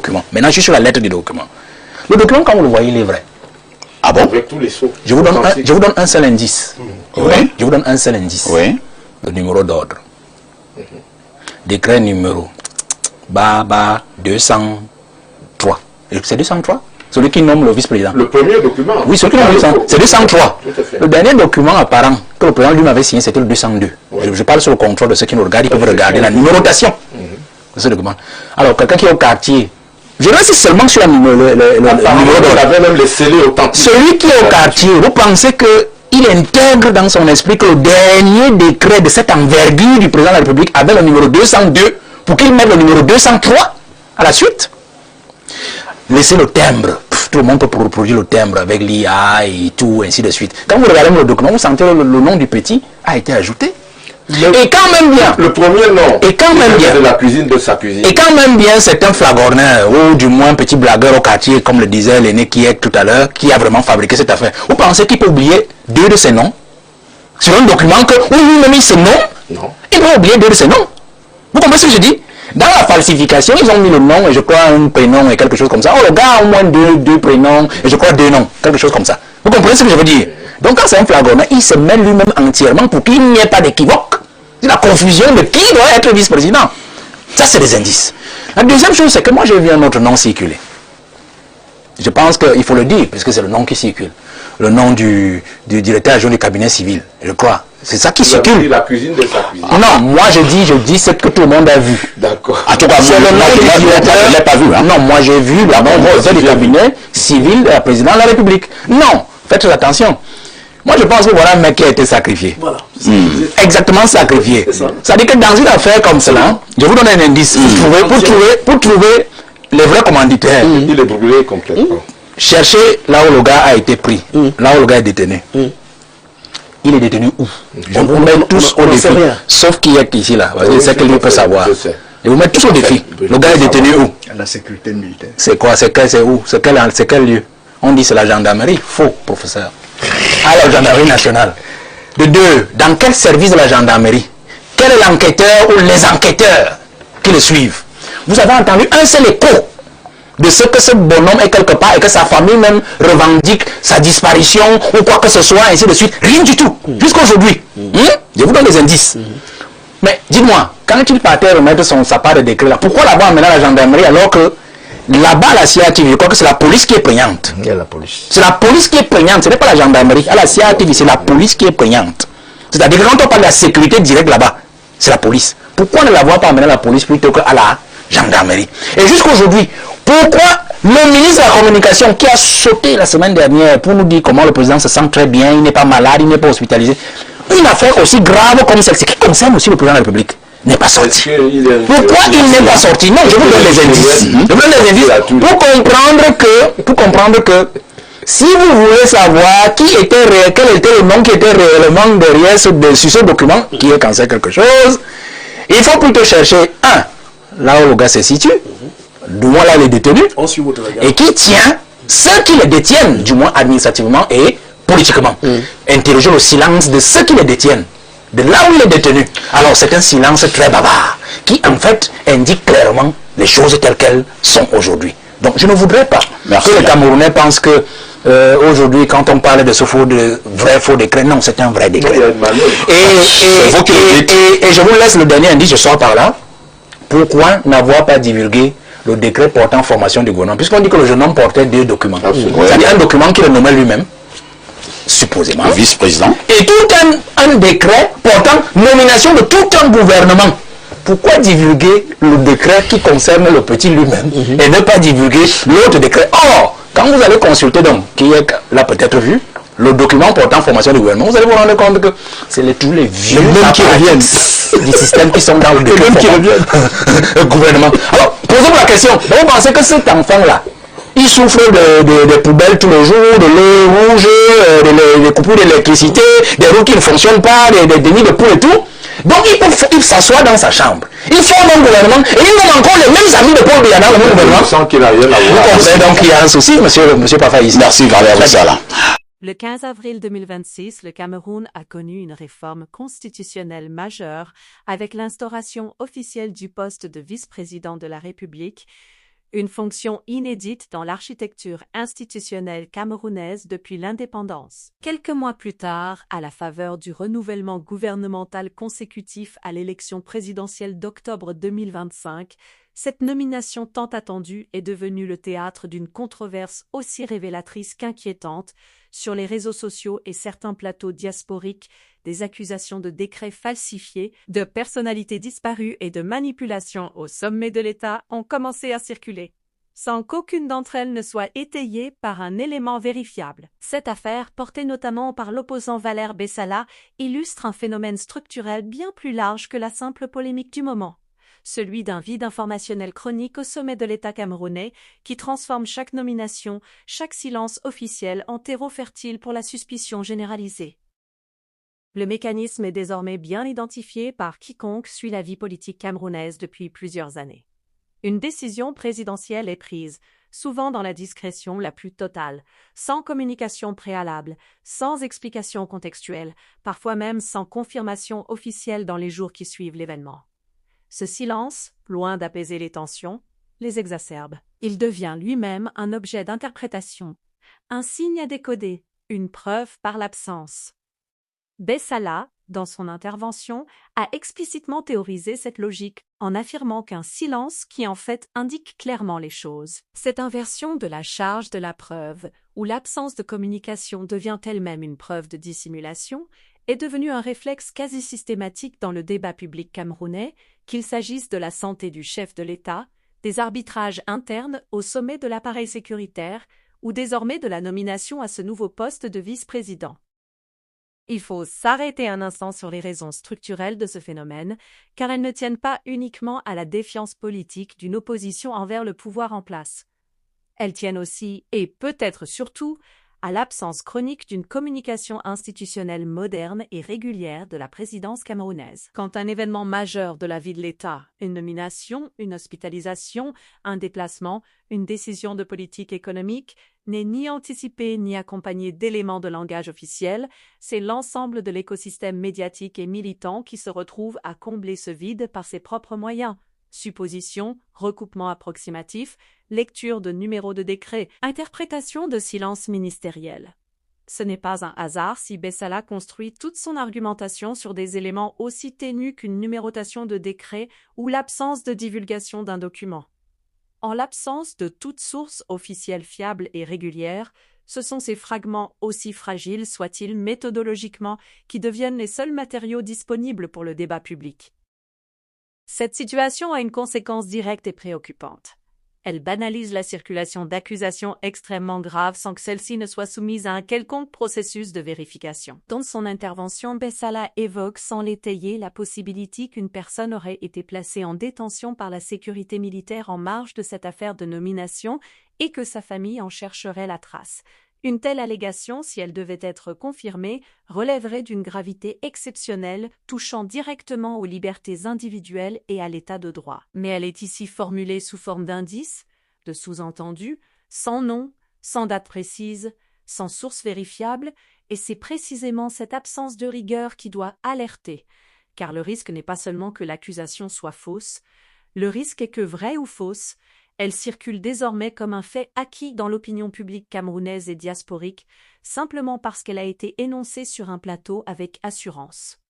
document. Maintenant, je suis sur la lettre du document. Le document, quand vous le voyez, il est vrai. Ah bon? Avec tous les sceaux. Je vous donne un seul indice. Oui. Je vous donne un seul indice. Oui. Le numéro d'ordre. Décret numéro 203. C'est 203? Celui qui nomme le vice-président. Le premier document. Oui, celui qui nomme le vice-président. C'est 203. Tout à fait. Le dernier document apparent que le président lui-même avait signé, c'était le 202. Oui. Je parle sur le contrôle de ceux qui nous regardent. Ils peuvent regarder la numérotation de ce document. Alors, quelqu'un qui est au quartier, je reste seulement sur le numéro Apparemment, on d'ordre. avait même les scellés authentiques. Celui qui est au quartier, vous pensez qu'il intègre dans son esprit que le dernier décret de cette envergure du président de la République avait le numéro 202 pour qu'il mette le numéro 203 à la suite? Laissez le timbre. Tout le monde peut reproduire le timbre avec l'IA et tout, ainsi de suite. Quand vous regardez le document, vous sentez le nom du petit a été ajouté. Et quand même bien. Le premier nom. Et quand même bien. De la cuisine de sa cuisine. Et quand même bien, c'est un flagorneur, ou du moins petit blagueur au quartier, comme le disait l'aîné qui est tout à l'heure, qui a vraiment fabriqué cette affaire. Vous pensez qu'il peut oublier 2 de ses noms sur un document que où lui-même il se nomme? Non. Il peut oublier 2 de ses noms. Vous comprenez ce que je dis? Dans la falsification, ils ont mis le nom et je crois un prénom et quelque chose comme ça. Oh, le gars a au moins deux prénoms et je crois 2 noms, quelque chose comme ça. Vous comprenez ce que je veux dire? Donc quand c'est un flagorneur, il se met lui-même entièrement pour qu'il n'y ait pas d'équivoque. C'est la confusion de qui doit être vice-président. Ça, c'est des indices. La deuxième chose, c'est que moi, j'ai vu un autre nom circuler. Je pense qu'il faut le dire, puisque c'est le nom qui circule. Le nom du directeur adjoint du cabinet civil, je crois. C'est ça qui circule. La cuisine de sa cuisine. Non, moi, je dis ce que tout le monde a vu. D'accord. En tout cas, C'est le nom du directeur. Je ne l'ai pas vu. Hein. Non, moi, j'ai vu le nom du directeur du cabinet civil de la présidente de la République. Non, faites attention. Moi, je pense que voilà un mec qui a été sacrifié. Voilà. Exactement sacrifié. Ça dit que dans une affaire comme cela, je vous donne un indice. Pour trouver les vrais commanditaires, Il est brûlé complètement. cherchez là où le gars a été pris, là où le gars est détenu. Il est détenu où? On vous met tous au défi. Sauf qui est ici là. C'est que lui peut savoir. Et vous mettez tous au défi. Le gars est détenu où? La sécurité militaire. C'est quoi? C'est où? C'est quel lieu? On dit c'est la gendarmerie. Faux, professeur. À la gendarmerie nationale. De 2, dans quel service de la gendarmerie? Quel est l'enquêteur ou les enquêteurs qui le suivent? Vous avez entendu un seul écho de ce que ce bonhomme est quelque part et que sa famille même revendique sa disparition ou quoi que ce soit, ainsi de suite. Rien du tout. Jusqu'à aujourd'hui. Je vous donne des indices. Mais dites-moi, quand il partait remettre sa part de décret là, pourquoi là-bas amener la gendarmerie alors que là-bas la CIATV, je crois que c'est la police qui est prégnante. Il y a la police. C'est la police qui est prégnante, ce n'est pas la gendarmerie. À la CIATV, c'est la police qui est prégnante. C'est-à-dire que quand on parle de la sécurité directe là-bas, c'est la police. Pourquoi ne l'avoir pas amené à la police plutôt qu'à la gendarmerie? Et jusqu'à aujourd'hui, pourquoi le ministre de la Communication qui a sauté la semaine dernière pour nous dire comment le président se sent très bien, il n'est pas malade, il n'est pas hospitalisé, une affaire aussi grave comme celle-ci, qui concerne aussi le président de la République, n'est pas sorti. Pourquoi il n'est pas sorti? Non, je vous donne les indices. Je vous donne les indices pour comprendre que si vous voulez savoir quel était le nom qui était réellement derrière sur ce document, qui est cancer quelque chose, il faut plutôt chercher là où le gars se situe, du moins là il est détenu, et qui tient ceux qui les détiennent, du moins administrativement et politiquement. Interroger le silence de ceux qui les détiennent, de là où il est détenu. Alors c'est un silence très bavard, qui en fait indique clairement les choses telles qu'elles sont aujourd'hui. Donc je ne voudrais pas que les Camerounais pensent que aujourd'hui, quand on parle de ce vrai faux décret, non, c'est un vrai décret. Et je vous laisse le dernier indice, je sors par là. Pourquoi n'avoir pas divulgué le décret portant formation du gouvernement? Puisqu'on dit que le jeune homme portait 2 documents. C'est-à-dire un document qu'il nommait lui-même, supposément. Le vice-président. Et tout un décret portant nomination de tout un gouvernement. Pourquoi divulguer le décret qui concerne le petit lui-même et ne pas divulguer l'autre décret? Or, quand vous allez consulter donc, qui est là peut-être vu, le document portant formation du gouvernement, vous allez vous rendre compte que c'est tous les vieux qui reviennent du système qui sont dans le décret le gouvernement. Alors, posez-vous la question, vous pensez que cet enfant-là, il souffre de poubelles tous les jours, de l'eau rouge, des coupures d'électricité, des roues qui ne fonctionnent pas, des nids de poules et tout? Donc il s'assoit dans sa chambre. Il forme un gouvernement et il nomme encore les mêmes amis de Paul Biya dans le même gouvernement. Sans qu'il a rien à voir. Vous comprenez donc qu'il y a un souci, monsieur Pafaïs. Merci, Valérie Roussala. Le 15 avril 2026, le Cameroun a connu une réforme constitutionnelle majeure avec l'instauration officielle du poste de vice-président de la République, une fonction inédite dans l'architecture institutionnelle camerounaise depuis l'indépendance. Quelques mois plus tard, à la faveur du renouvellement gouvernemental consécutif à l'élection présidentielle d'octobre 2025, cette nomination tant attendue est devenue le théâtre d'une controverse aussi révélatrice qu'inquiétante sur les réseaux sociaux et certains plateaux diasporiques. Des accusations de décrets falsifiés, de personnalités disparues et de manipulation au sommet de l'État ont commencé à circuler, sans qu'aucune d'entre elles ne soit étayée par un élément vérifiable. Cette affaire, portée notamment par l'opposant Valère Bessala, illustre un phénomène structurel bien plus large que la simple polémique du moment, celui d'un vide informationnel chronique au sommet de l'État camerounais qui transforme chaque nomination, chaque silence officiel en terreau fertile pour la suspicion généralisée. Le mécanisme est désormais bien identifié par quiconque suit la vie politique camerounaise depuis plusieurs années. Une décision présidentielle est prise, souvent dans la discrétion la plus totale, sans communication préalable, sans explication contextuelle, parfois même sans confirmation officielle dans les jours qui suivent l'événement. Ce silence, loin d'apaiser les tensions, les exacerbe. Il devient lui-même un objet d'interprétation, un signe à décoder, une preuve par l'absence. Bessala, dans son intervention, a explicitement théorisé cette logique en affirmant qu'un silence qui en fait indique clairement les choses. Cette inversion de la charge de la preuve, où l'absence de communication devient elle-même une preuve de dissimulation, est devenue un réflexe quasi systématique dans le débat public camerounais, qu'il s'agisse de la santé du chef de l'État, des arbitrages internes au sommet de l'appareil sécuritaire ou désormais de la nomination à ce nouveau poste de vice-président. Il faut s'arrêter un instant sur les raisons structurelles de ce phénomène, car elles ne tiennent pas uniquement à la défiance politique d'une opposition envers le pouvoir en place. Elles tiennent aussi, et peut-être surtout, à l'absence chronique d'une communication institutionnelle moderne et régulière de la présidence camerounaise. Quand un événement majeur de la vie de l'État, une nomination, une hospitalisation, un déplacement, une décision de politique économique, n'est ni anticipé ni accompagné d'éléments de langage officiel, c'est l'ensemble de l'écosystème médiatique et militant qui se retrouve à combler ce vide par ses propres moyens. Suppositions, recoupements approximatifs, lecture de numéros de décrets, interprétation de silences ministériels. Ce n'est pas un hasard si Bessala construit toute son argumentation sur des éléments aussi ténus qu'une numérotation de décrets ou l'absence de divulgation d'un document. En l'absence de toute source officielle fiable et régulière, ce sont ces fragments, aussi fragiles soient-ils méthodologiquement, qui deviennent les seuls matériaux disponibles pour le débat public. Cette situation a une conséquence directe et préoccupante. Elle banalise la circulation d'accusations extrêmement graves sans que celles-ci ne soient soumises à un quelconque processus de vérification. Dans son intervention, Bessala évoque sans l'étayer la possibilité qu'une personne aurait été placée en détention par la sécurité militaire en marge de cette affaire de nomination et que sa famille en chercherait la trace. Une telle allégation, si elle devait être confirmée, relèverait d'une gravité exceptionnelle, touchant directement aux libertés individuelles et à l'état de droit. Mais elle est ici formulée sous forme d'indices, de sous-entendus, sans nom, sans date précise, sans source vérifiable, et c'est précisément cette absence de rigueur qui doit alerter, car le risque n'est pas seulement que l'accusation soit fausse, le risque est que, vraie ou fausse, elle circule désormais comme un fait acquis dans l'opinion publique camerounaise et diasporique, simplement parce qu'elle a été énoncée sur un plateau avec assurance.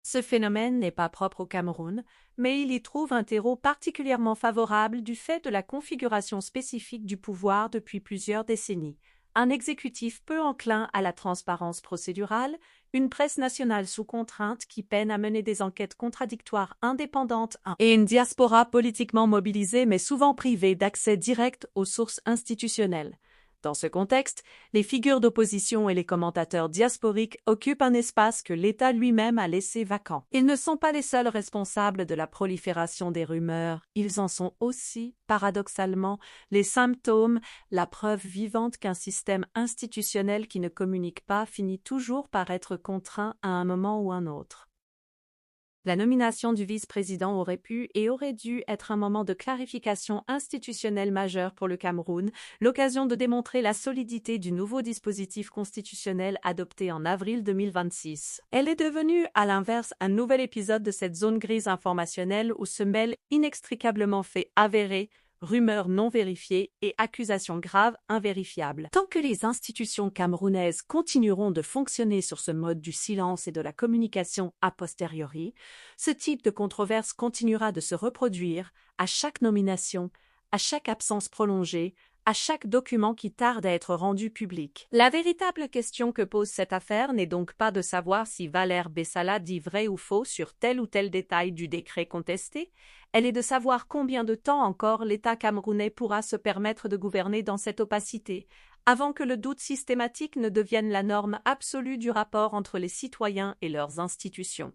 Ce phénomène n'est pas propre au Cameroun, mais il y trouve un terreau particulièrement favorable du fait de la configuration spécifique du pouvoir depuis plusieurs décennies. Un exécutif peu enclin à la transparence procédurale, une presse nationale sous contrainte qui peine à mener des enquêtes contradictoires indépendantes et une diaspora politiquement mobilisée mais souvent privée d'accès direct aux sources institutionnelles. Dans ce contexte, les figures d'opposition et les commentateurs diasporiques occupent un espace que l'État lui-même a laissé vacant. Ils ne sont pas les seuls responsables de la prolifération des rumeurs, ils en sont aussi, paradoxalement, les symptômes, la preuve vivante qu'un système institutionnel qui ne communique pas finit toujours par être contraint à un moment ou un autre. La nomination du vice-président aurait pu et aurait dû être un moment de clarification institutionnelle majeur pour le Cameroun, l'occasion de démontrer la solidité du nouveau dispositif constitutionnel adopté en avril 2026. Elle est devenue, à l'inverse, un nouvel épisode de cette zone grise informationnelle où se mêlent inextricablement faits avérés, rumeurs non vérifiées et accusations graves invérifiables. Tant que les institutions camerounaises continueront de fonctionner sur ce mode du silence et de la communication a posteriori, ce type de controverse continuera de se reproduire à chaque nomination, à chaque absence prolongée, à chaque document qui tarde à être rendu public. La véritable question que pose cette affaire n'est donc pas de savoir si Valère Bessala dit vrai ou faux sur tel ou tel détail du décret contesté, elle est de savoir combien de temps encore l'État camerounais pourra se permettre de gouverner dans cette opacité, avant que le doute systématique ne devienne la norme absolue du rapport entre les citoyens et leurs institutions.